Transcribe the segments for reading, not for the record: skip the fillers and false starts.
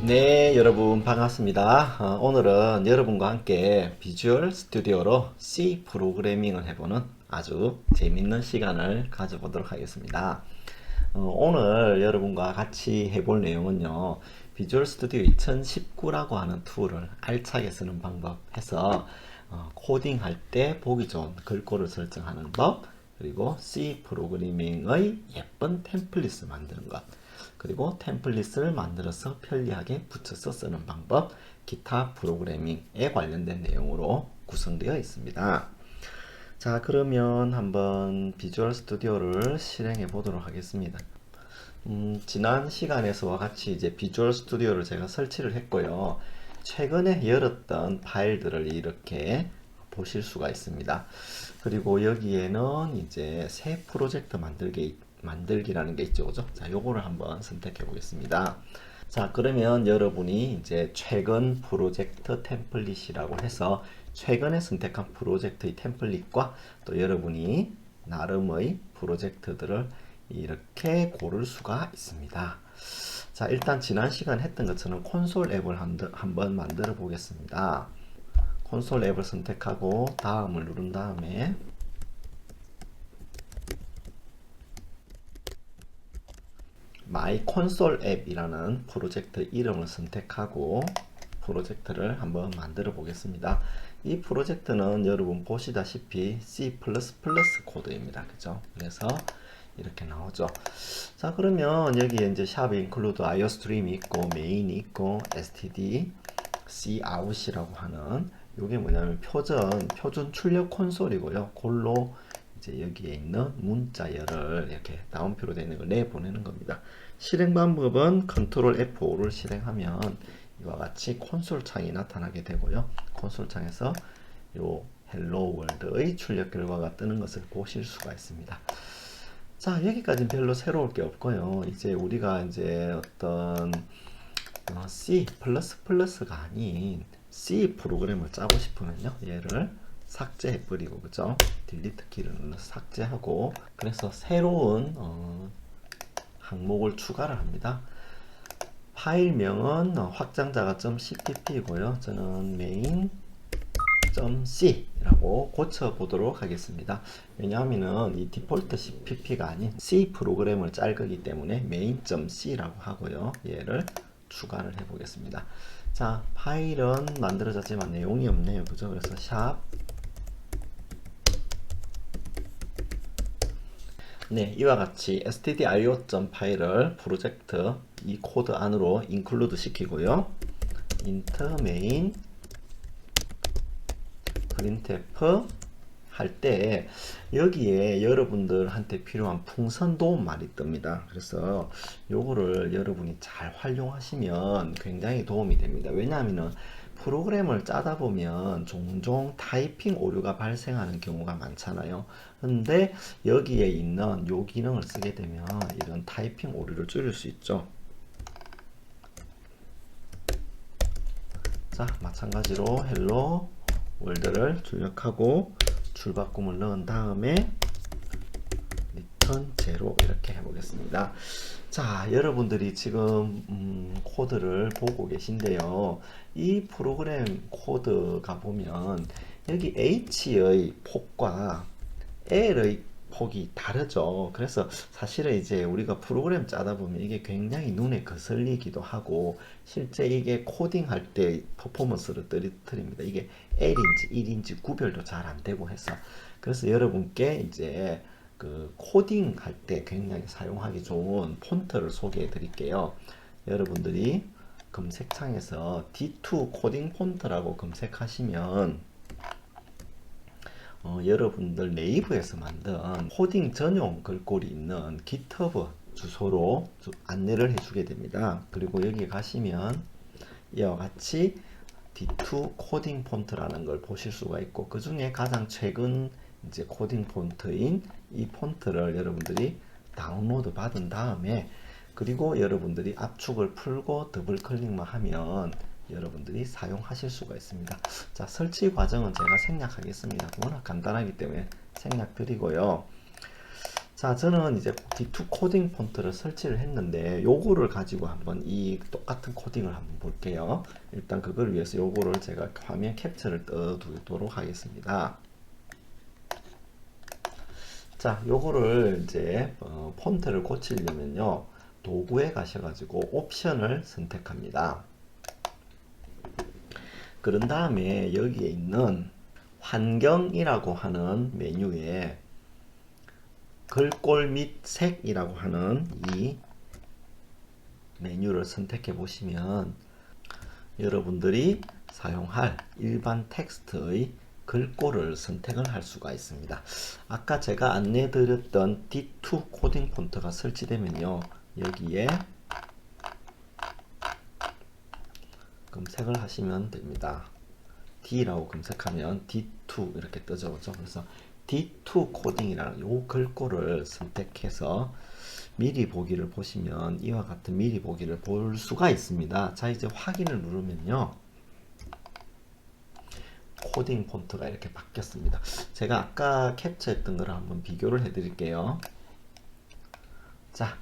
네, 여러분 반갑습니다. 오늘은 여러분과 함께 비주얼 스튜디오로 C 프로그래밍을 해보는 아주 재밌는 시간을 가져보도록 하겠습니다. 오늘 여러분과 같이 해볼 내용은요, 비주얼 스튜디오 2019라고 하는 툴을 알차게 쓰는 방법 해서 코딩할 때 보기 좋은 글꼴을 설정하는 법, 그리고 C 프로그래밍의 예쁜 템플릿을 만드는 것, 그리고 템플릿을 만들어서 편리하게 붙여서 쓰는 방법, 기타 프로그래밍에 관련된 내용으로 구성되어 있습니다. 자, 그러면 한번 비주얼 스튜디오를 실행해 보도록 하겠습니다. 지난 시간에서와 같이 이제 비주얼 스튜디오를 제가 설치를 했고요. 최근에 열었던 파일들을 이렇게 보실 수가 있습니다. 그리고 여기에는 이제 새 프로젝트 만들기라는 게 있죠. 그죠? 자, 요거를 한번 선택해 보겠습니다. 자, 그러면 여러분이 이제 최근 프로젝트 템플릿이라고 해서 최근에 선택한 프로젝트의 템플릿과 또 여러분이 나름의 프로젝트들을 이렇게 고를 수가 있습니다. 자, 일단 지난 시간 했던 것처럼 콘솔 앱을 한번 만들어 보겠습니다. 콘솔 앱을 선택하고 다음을 누른 다음에 마이 콘솔 앱이라는 프로젝트 이름을 선택하고 프로젝트를 한번 만들어 보겠습니다. 이 프로젝트는 여러분 보시다시피 C++ 코드입니다. 그죠? 그래서 이렇게 나오죠. 자, 그러면 여기에 이제 샵 include iostream이 있고 메인이 있고 std c out이라고 하는 요게 뭐냐면 표준 출력 콘솔이고요. 골로 이제 여기에 있는 문자열을 이렇게 다운표로 되어 있는 걸 내보내는 겁니다. 실행 방법은 컨트롤 F5를 실행하면 이와 같이 콘솔 창이 나타나게 되고요. 콘솔 창에서 요 헬로 월드의 출력 결과가 뜨는 것을 보실 수가 있습니다. 자, 여기까지는 별로 새로울 게 없고요. 이제 우리가 이제 어떤 C++가 아닌 C 프로그램을 짜고 싶으면요, 얘를 삭제해 버리고, 그죠? 딜리트 키를 눌러서 삭제하고, 그래서 새로운 항목을 추가를 합니다. 파일명은 확장자가 .cpp이고요. 저는 main.c라고 고쳐보도록 하겠습니다. 왜냐하면 이 디폴트 cpp가 아닌 C 프로그램을 짤 거기 때문에 main.c라고 하고요. 얘를 추가를 해 보겠습니다. 자, 파일은 만들어졌지만 내용이 없네요. 그죠? 그래서 샵 네, 이와 같이 stdio 파일을 프로젝트 이 코드 안으로 include 시키고요. int main printf 할 때 여기에 여러분들한테 필요한 풍선 도움 말이 뜹니다. 그래서 요거를 여러분이 잘 활용하시면 굉장히 도움이 됩니다. 왜냐하면 프로그램을 짜다 보면 종종 타이핑 오류가 발생하는 경우가 많잖아요. 근데 여기에 있는 요 기능을 쓰게 되면 이런 타이핑 오류를 줄일 수 있죠. 자, 마찬가지로 헬로 월드를 출력하고 줄바꿈을 넣은 다음에 리턴 제로 이렇게 해보겠습니다. 자, 여러분들이 지금 코드를 보고 계신데요. 이 프로그램 코드가 보면 여기 H의 폭과 L의 폭이 다르죠. 그래서 사실은 이제 우리가 프로그램 짜다 보면 이게 굉장히 눈에 거슬리기도 하고 실제 이게 코딩할 때 퍼포먼스를 떨어뜨립니다. 이게 L인지 1인지 구별도 잘 안 되고 해서 그래서 여러분께 이제 그 코딩 할 때 굉장히 사용하기 좋은 폰트를 소개해 드릴게요. 여러분들이 검색창에서 D2 코딩 폰트라고 검색하시면 여러분들 네이버에서 만든 코딩 전용 글꼴이 있는 GitHub 주소로 안내를 해주게 됩니다. 그리고 여기 가시면 이와 같이 D2 코딩 폰트라는 걸 보실 수가 있고 그 중에 가장 최근 이제 코딩 폰트인 이 폰트를 여러분들이 다운로드 받은 다음에 그리고 여러분들이 압축을 풀고 더블 클릭만 하면 여러분들이 사용하실 수가 있습니다. 자, 설치 과정은 제가 생략하겠습니다. 워낙 간단하기 때문에 생략 드리고요. 자, 저는 이제 D2 코딩 폰트를 설치를 했는데 요거를 가지고 한번 이 똑같은 코딩을 한번 볼게요. 일단 그걸 위해서 요거를 제가 화면 캡처를 떠두도록 하겠습니다. 자, 요거를 이제 폰트를 고치려면요, 도구에 가셔가지고 옵션을 선택합니다. 그런 다음에 여기에 있는 환경이라고 하는 메뉴에 글꼴 및 색이라고 하는 이 메뉴를 선택해 보시면 여러분들이 사용할 일반 텍스트의 글꼴을 선택을 할 수가 있습니다. 아까 제가 안내 드렸던 D2 코딩 폰트가 설치되면요, 여기에 검색을 하시면 됩니다. D라고 검색하면 D2 이렇게 뜨죠. 그렇죠? 그래서 D2 코딩이라는 요 글꼴을 선택해서 미리 보기를 보시면 이와 같은 미리 보기를 볼 수가 있습니다. 자, 이제 확인을 누르면요, 코딩 폰트가 이렇게 바뀌었습니다. 제가 아까 캡처했던 거를 한번 비교를 해 드릴게요. 자,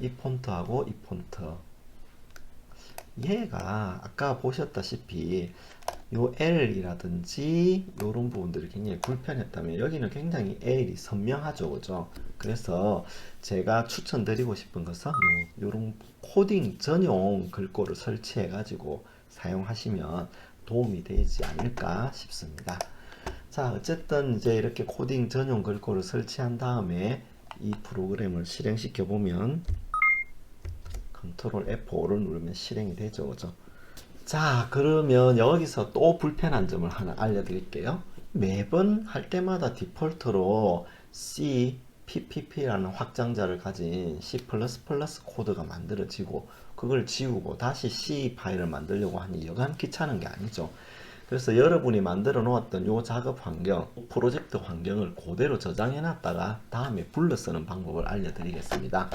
이 폰트하고 이 폰트, 얘가 아까 보셨다시피 요 L이라든지 요런 부분들이 굉장히 불편했다면 여기는 굉장히 L이 선명하죠. 그죠? 그래서 제가 추천드리고 싶은 것은 요런 코딩 전용 글꼴을 설치해 가지고 사용하시면 도움이 되지 않을까 싶습니다. 자, 어쨌든 이제 이렇게 코딩 전용 글꼴을 설치한 다음에 이 프로그램을 실행시켜 보면 컨트롤 F5를 누르면 실행이 되죠. 그죠? 자, 그러면 여기서 또 불편한 점을 하나 알려드릴게요. 매번 할 때마다 디폴트로 C, PPP라는 확장자를 가진 C++ 코드가 만들어지고 그걸 지우고 다시 C 파일을 만들려고 하니 여간 귀찮은 게 아니죠. 그래서 여러분이 만들어 놓았던 요 작업 환경, 프로젝트 환경을 그대로 저장해 놨다가 다음에 불러 쓰는 방법을 알려드리겠습니다.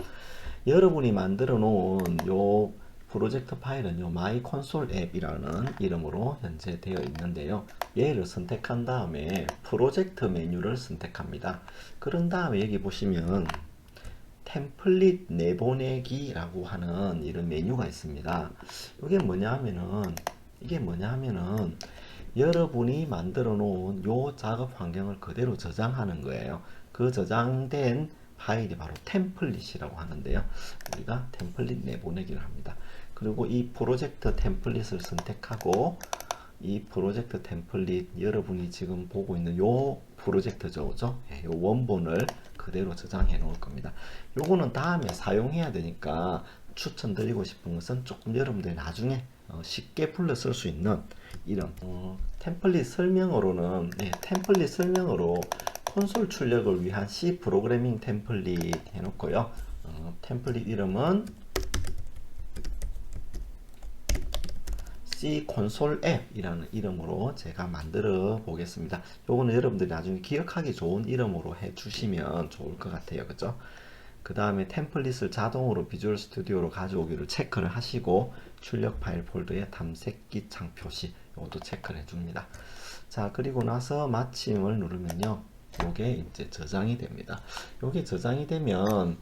여러분이 만들어 놓은 요 프로젝트 파일은 요 마이 콘솔 앱이라는 이름으로 현재 되어 있는데요. 얘를 선택한 다음에 프로젝트 메뉴를 선택합니다. 그런 다음에 여기 보시면 템플릿 내보내기라고 하는 이런 메뉴가 있습니다. 이게 뭐냐 하면은 여러분이 만들어 놓은 요 작업 환경을 그대로 저장하는 거예요. 그 저장된 파일이 바로 템플릿이라고 하는데요. 우리가 템플릿 내보내기를 합니다. 그리고 이 프로젝트 템플릿을 선택하고 이 프로젝트 템플릿, 여러분이 지금 보고 있는 요 프로젝트죠, 그죠? 요 원본을 그대로 저장해 놓을 겁니다. 요거는 다음에 사용해야 되니까 추천드리고 싶은 것은 조금 여러분들이 나중에 쉽게 불러 쓸 수 있는 이런 템플릿 설명으로는 템플릿 설명으로 콘솔 출력을 위한 C 프로그래밍 템플릿 해놓고요. 템플릿 이름은 C 콘솔 앱이라는 이름으로 제가 만들어 보겠습니다. 요거는 여러분들이 나중에 기억하기 좋은 이름으로 해 주시면 좋을 것 같아요. 그죠? 그 다음에 템플릿을 자동으로 비주얼 스튜디오로 가져오기를 체크를 하시고 출력 파일 폴더에 탐색기 창 표시 이것도 체크를 해줍니다. 자, 그리고 나서 마침을 누르면요, 요게 이제 저장이 됩니다. 요게 저장이 되면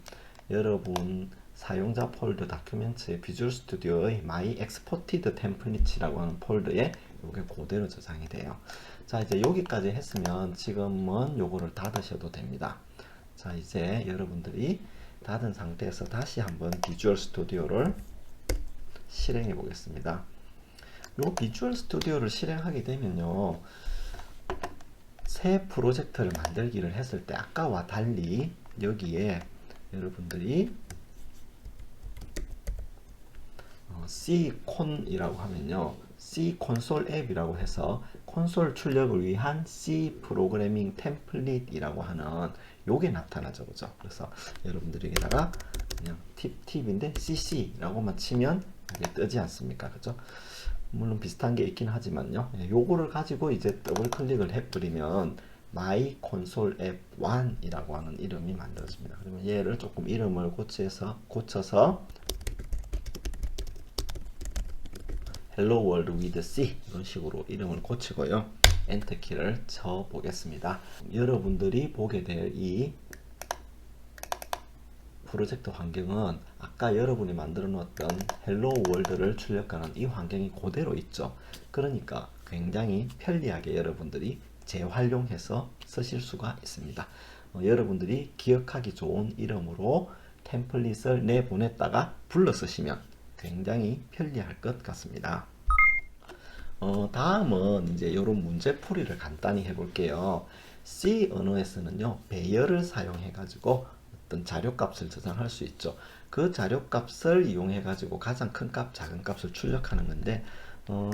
여러분 사용자 폴더 다큐멘트의 비주얼 스튜디오의 My Exported Template라고 하는 폴더에 요게 그대로 저장이 돼요. 자, 이제 여기까지 했으면 지금은 요거를 닫으셔도 됩니다. 자, 이제 여러분들이 닫은 상태에서 다시 한번 비주얼 스튜디오를 실행해 보겠습니다. 요 비주얼 스튜디오를 실행하게 되면요, 새 프로젝트를 만들기를 했을 때 아까와 달리 여기에 여러분들이 C콘이라고 하면요, C 콘솔 앱이라고 해서 콘솔 출력을 위한 C 프로그래밍 템플릿이라고 하는 요게 나타나죠. 그죠? 그래서 여러분들이 여기다가 그냥 팁인데 CC라고만 치면 이게 뜨지 않습니까? 그죠? 물론 비슷한 게 있긴 하지만요. 요거를 가지고 이제 더블 클릭을 해버리면 My Console App 1이라고 하는 이름이 만들어집니다. 그러면 얘를 조금 이름을 고쳐서 Hello World with C 이런 식으로 이름을 고치고요. 엔터 키를 쳐 보겠습니다. 여러분들이 보게 될 이 프로젝트 환경은 아까 여러분이 만들어 놓았던 헬로 월드를 출력하는 이 환경이 그대로 있죠. 그러니까 굉장히 편리하게 여러분들이 재활용해서 쓰실 수가 있습니다. 여러분들이 기억하기 좋은 이름으로 템플릿을 내보냈다가 불러 쓰시면 굉장히 편리할 것 같습니다. 다음은 이제 이런 문제풀이를 간단히 해볼게요. C 언어에서는요, 배열을 사용해 가지고 어떤 자료값을 저장할 수 있죠. 그 자료값을 이용해 가지고 가장 큰 값, 작은 값을 출력하는 건데,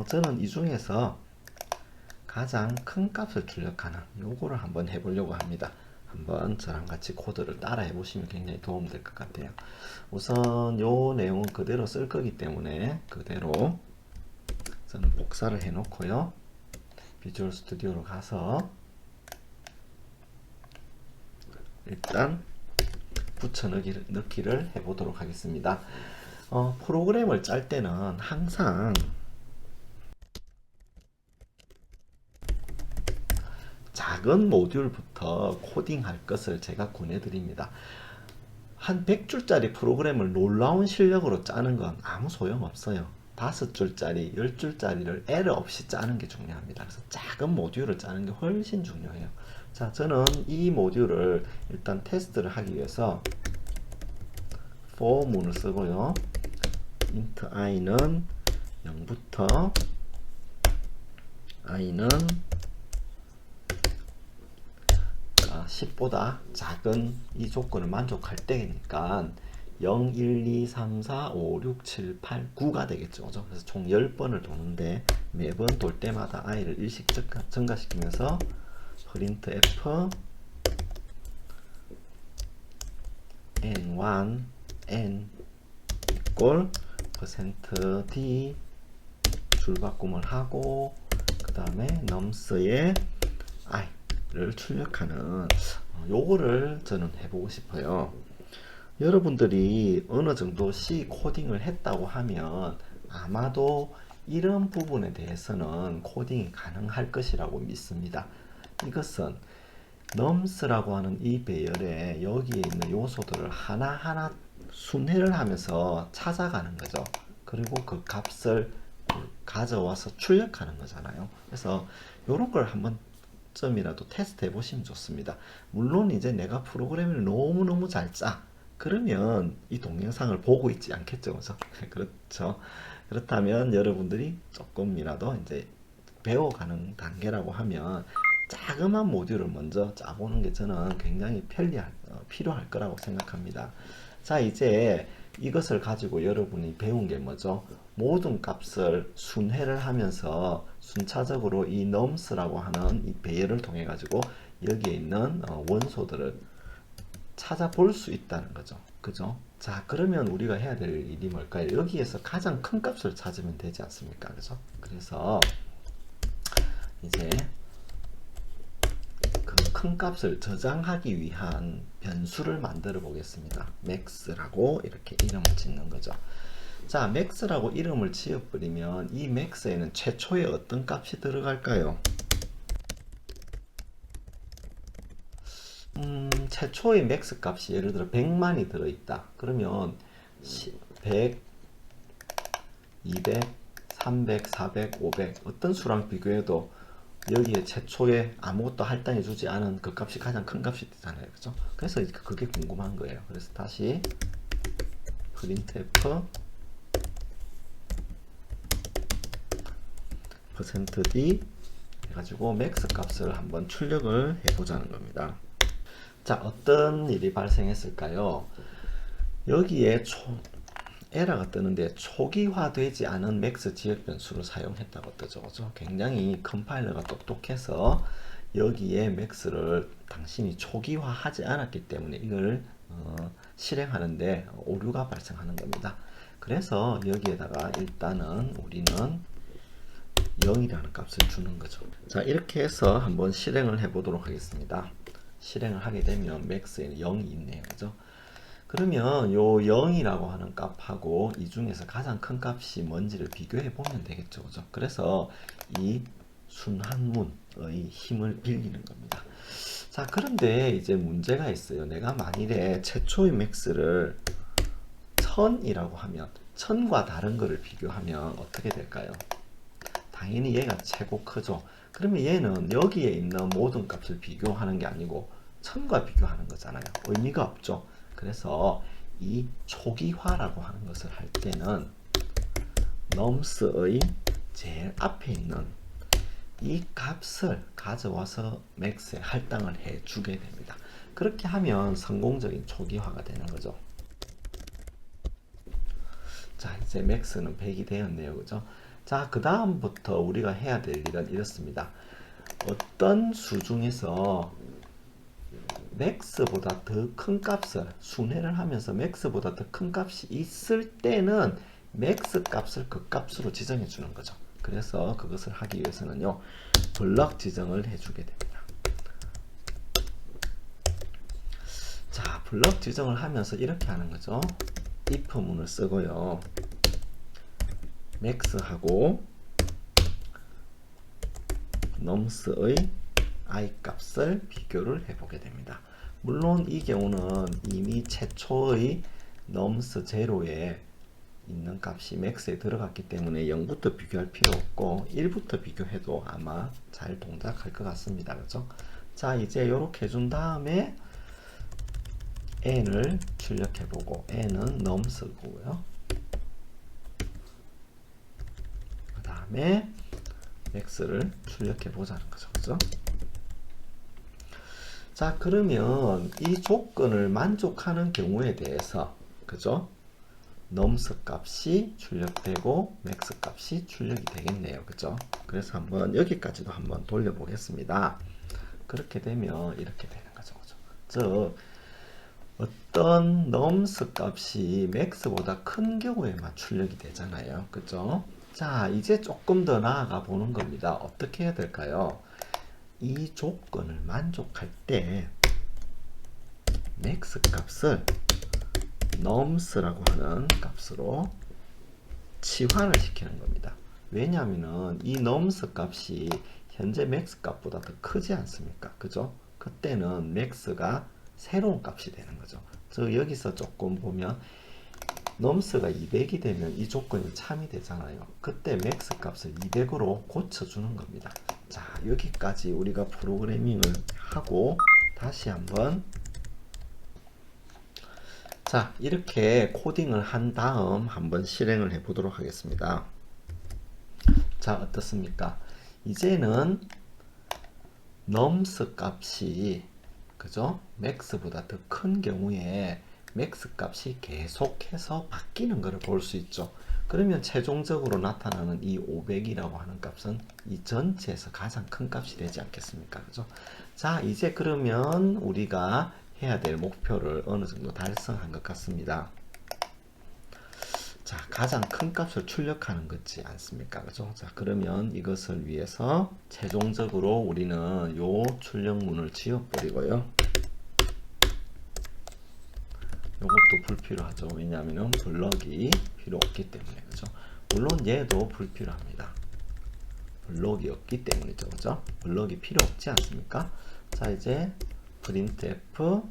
저는 이 중에서 가장 큰 값을 출력하는 요거를 한번 해보려고 합니다. 한번 저랑 같이 코드를 따라 해보시면 굉장히 도움될 것 같아요. 우선 요 내용은 그대로 쓸 거기 때문에 그대로 저는 복사를 해 놓고요. 비주얼 스튜디오로 가서 일단 붙여 넣기를 해보도록 하겠습니다. 프로그램을 짤 때는 항상 작은 모듈부터 코딩할 것을 제가 권해드립니다. 한 100줄짜리 프로그램을 놀라운 실력으로 짜는 건 아무 소용없어요. 5줄짜리, 10줄짜리를 에러 없이 짜는 게 중요합니다. 그래서 작은 모듈을 짜는 게 훨씬 중요해요. 자, 저는 이 모듈을 일단 테스트를 하기 위해서 for 문을 쓰고요. int i는 0부터 i는 10보다 작은 이 조건을 만족할 때니까 0, 1, 2, 3, 4, 5, 6, 7, 8, 9가 되겠죠. 그죠? 그래서 총 10번을 도는데 매번 돌 때마다 i를 1씩 증가시키면서 printf n1 n equal %d 줄바꿈을 하고 그 다음에 nums의 i를 출력하는 요거를 저는 해보고 싶어요. 여러분들이 어느 정도 C 코딩을 했다고 하면 아마도 이런 부분에 대해서는 코딩이 가능할 것이라고 믿습니다. 이것은 nums라고 하는 이 배열에 여기에 있는 요소들을 하나하나 순회를 하면서 찾아가는 거죠. 그리고 그 값을 가져와서 출력하는 거잖아요. 그래서 이런 걸 한번 점이라도 테스트 해보시면 좋습니다. 물론 이제 내가 프로그램을 너무너무 잘 짜. 그러면 이 동영상을 보고 있지 않겠죠. 그죠? 그렇죠. 그렇다면 여러분들이 조금이라도 이제 배워가는 단계라고 하면 자그마한 모듈을 먼저 짜보는 게 저는 굉장히 필요할 거라고 생각합니다. 자, 이제 이것을 가지고 여러분이 배운 게 뭐죠? 모든 값을 순회를 하면서 순차적으로 이 nums라고 하는 이 배열을 통해 가지고 여기에 있는 원소들을 찾아볼 수 있다는 거죠. 그죠? 자, 그러면 우리가 해야 될 일이 뭘까요? 여기에서 가장 큰 값을 찾으면 되지 않습니까? 그죠? 그래서 이제 그 큰 값을 저장하기 위한 변수를 만들어 보겠습니다. max라고 이렇게 이름을 짓는 거죠. 자, max라고 이름을 지어버리면 이 max에는 최초에 어떤 값이 들어갈까요? 최초의 max 값이 예를 들어 100만이 들어있다. 그러면 100, 200, 300, 400, 500 어떤 수랑 비교해도 여기에 최초에 아무것도 할당해 주지 않은 그 값이 가장 큰 값이 되잖아요. 그죠? 그래서 그게 궁금한 거예요. 그래서 다시 printf %d 해가지고 max 값을 한번 출력을 해보자는 겁니다. 자, 어떤 일이 발생했을까요? 여기에 에러가 뜨는데 초기화되지 않은 맥스 지역 변수를 사용했다고 뜨죠. 그죠? 굉장히 컴파일러가 똑똑해서 여기에 맥스를 당신이 초기화하지 않았기 때문에 이걸 실행하는데 오류가 발생하는 겁니다. 그래서 여기에다가 일단은 우리는 0이라는 값을 주는 거죠. 자, 이렇게 해서 한번 실행을 해 보도록 하겠습니다. 실행을 하게 되면 맥스에는 0이 있네요. 그죠? 그러면 요 0이라고 하는 값하고 이 중에서 가장 큰 값이 뭔지를 비교해 보면 되겠죠. 그죠? 그래서 이 순환문의 힘을 빌리는 겁니다. 자, 그런데 이제 문제가 있어요. 내가 만일에 최초의 맥스를 1000이라고 하면 1000과 다른 거를 비교하면 어떻게 될까요? 당연히 얘가 최고 크죠. 그러면 얘는 여기에 있는 모든 값을 비교하는 게 아니고 1000과 비교하는 거잖아요. 의미가 없죠. 그래서 이 초기화라고 하는 것을 할 때는 nums의 제일 앞에 있는 이 값을 가져와서 맥스에 할당을 해 주게 됩니다. 그렇게 하면 성공적인 초기화가 되는 거죠. 자, 이제 맥스는 100이 되었네요. 그죠? 자, 그 다음부터 우리가 해야 될 일은 이렇습니다. 어떤 수 중에서 맥스보다 더 큰 값을 순회를 하면서 맥스보다 더 큰 값이 있을 때는 맥스 값을 그 값으로 지정해 주는 거죠. 그래서 그것을 하기 위해서는요, 블럭 지정을 해주게 됩니다. 자, 블럭 지정을 하면서 이렇게 하는 거죠. if 문을 쓰고요, max하고 nums의 i 값을 비교를 해보게 됩니다. 물론 이 경우는 이미 최초의 nums 제로에 있는 값이 max에 들어갔기 때문에 0부터 비교할 필요 없고 1부터 비교해도 아마 잘 동작할 것 같습니다. 그렇죠? 자, 이제 이렇게 해준 다음에 n을 출력해보고, n은 nums고요. 그 다음에 max를 출력해보자는 거죠. 그죠? 자, 그러면 이 조건을 만족하는 경우에 대해서, 그죠? nums 값이 출력되고 max 값이 출력이 되겠네요. 그죠? 그래서 한번 여기까지도 한번 돌려보겠습니다. 그렇게 되면 이렇게 되는 거죠. 그죠? 즉, 어떤 nums 값이 max보다 큰 경우에만 출력이 되잖아요. 그죠? 자, 이제 조금 더 나아가 보는 겁니다. 어떻게 해야 될까요? 이 조건을 만족할 때 max 값을 nums라고 하는 값으로 치환을 시키는 겁니다. 왜냐하면 이 nums 값이 현재 max 값보다 더 크지 않습니까? 그죠? 그때는 max가 새로운 값이 되는 거죠. 저 여기서 조금 보면 nums가 200이 되면 이 조건이 참이 되잖아요. 그때 max 값을 200으로 고쳐주는 겁니다. 자, 여기까지 우리가 프로그래밍을 하고 다시 한번, 자, 이렇게 코딩을 한 다음 한번 실행을 해 보도록 하겠습니다. 자, 어떻습니까? 이제는 nums 값이, 그죠? max보다 더 큰 경우에 max 값이 계속해서 바뀌는 것을 볼 수 있죠. 그러면 최종적으로 나타나는 이 500이라고 하는 값은 이 전체에서 가장 큰 값이 되지 않겠습니까? 그죠? 자, 이제 그러면 우리가 해야 될 목표를 어느 정도 달성한 것 같습니다. 자, 가장 큰 값을 출력하는 거지 않습니까? 그죠? 자, 그러면 이것을 위해서 최종적으로 우리는 요 출력문을 지워버리고요. 요것도 불필요하죠. 왜냐하면 블럭이 필요 없기 때문에. 그죠? 물론 얘도 불필요합니다. 블럭이 없기 때문이죠. 그죠? 블럭이 필요 없지 않습니까? 자, 이제 printf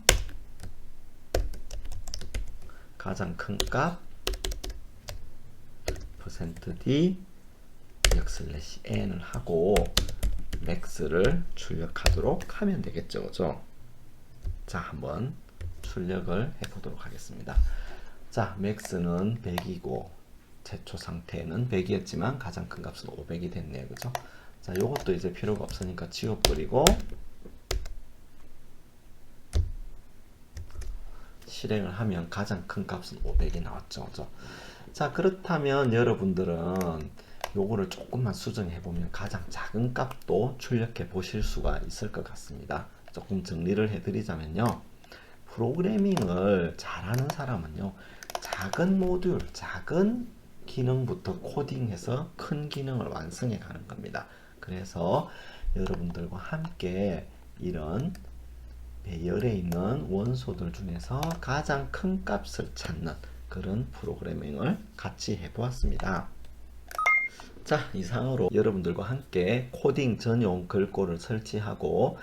가장 큰 값 %d n을 하고 max를 출력하도록 하면 되겠죠. 그죠? 자, 한번 출력을 해 보도록 하겠습니다. 자, max는 100이고 최초 상태는 100이었지만 가장 큰 값은 500이 됐네요. 그죠? 자, 요것도 이제 필요가 없으니까 지워버리고 실행을 하면 가장 큰 값은 500이 나왔죠. 그죠? 자, 그렇다면 여러분들은 요거를 조금만 수정해 보면 가장 작은 값도 출력해 보실 수가 있을 것 같습니다. 조금 정리를 해 드리자면요, 프로그래밍을 잘하는 사람은요, 작은 모듈, 작은 기능부터 코딩해서 큰 기능을 완성해 가는 겁니다. 그래서 여러분들과 함께 이런 배열에 있는 원소들 중에서 가장 큰 값을 찾는 그런 프로그래밍을 같이 해보았습니다. 자, 이상으로 여러분들과 함께 코딩 전용 글꼴을 설치하고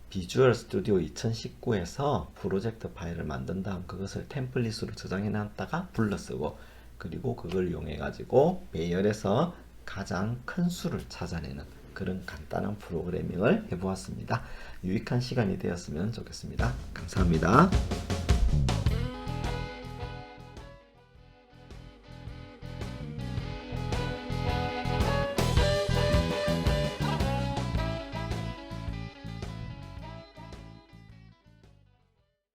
비주얼 스튜디오 2019에서 프로젝트 파일을 만든 다음 그것을 템플릿으로 저장해 놨다가 불러쓰고, 그리고 그걸 이용해 가지고 배열에서 가장 큰 수를 찾아내는 그런 간단한 프로그래밍을 해보았습니다. 유익한 시간이 되었으면 좋겠습니다. 감사합니다.